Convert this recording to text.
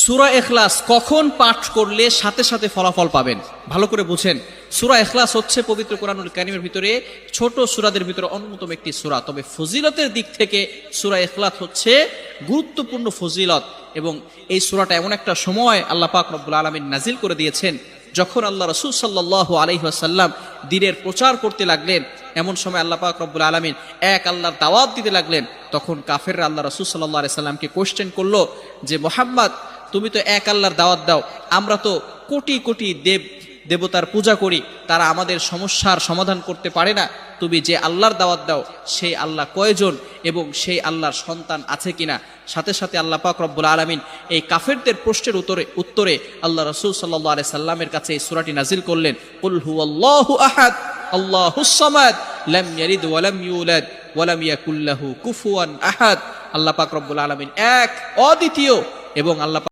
সূরা ইখলাস কখন পাঠ করলে সাথে সাথে ফলাফল পাবেন? ভালো করে বুঝেন, সূরা ইখলাস হচ্ছে পবিত্র কোরআনুল কারীমের ভিতরে ছোট সূরাদের ভিতরে অন্যতম একটি সূরা। তবে ফজিলতের দিক থেকে সূরা ইখলাস হচ্ছে গুরুত্বপূর্ণ ফজিলত, এবং এই সূরাটা এমন একটা সময় আল্লাহ পাক রব্বুল আলামিন নাজিল করে দিয়েছেন যখন আল্লাহ রাসূল সাল্লাল্লাহু আলাইহি ওয়াসাল্লাম দ্বীনের প্রচার করতে লাগলেন। এমন সময় আল্লাহ পাক রব্বুল আলামিন এক আল্লাহর দাওয়াত দিতে লাগলেন। তখন কাফেররা আল্লাহ রাসূল সাল্লাল্লাহু আলাইহি সাল্লামকে কোশ্চেন করলো যে, মুহাম্মদ, তুমি তো এক আল্লাহর দাওয়াত দাও, আমরা তো কোটি কোটি দেবতার পূজা করি, তারা আমাদের সমস্যার সমাধান করতে পারে না। তুমি যে আল্লাহর দাওয়াত দাও সেই আল্লাহ কয়জন এবং সেই আল্লাহর সন্তান আছে কিনা? সাথে সাথে আল্লাহ পাক রব্বুল আলামিন এই কাফেরদের প্রশ্নের উত্তরে আল্লাহ রাসূল সাল্লাল্লাহু আলাইহি সাল্লামের কাছে এই সূরাটি নাজিল করলেন, কুল হুয়াল্লাহু আহাদ আল্লাহুস সামাদ লাম ইয়ালিদ ওয়া লাম ইউলাদ ওয়া লাম ইয়াকুল লাহু কুফুয়ান আহাদ। আল্লাহ পাক রব্বুল আলামিন এক, অদ্বিতীয়, এবং আল্লাহ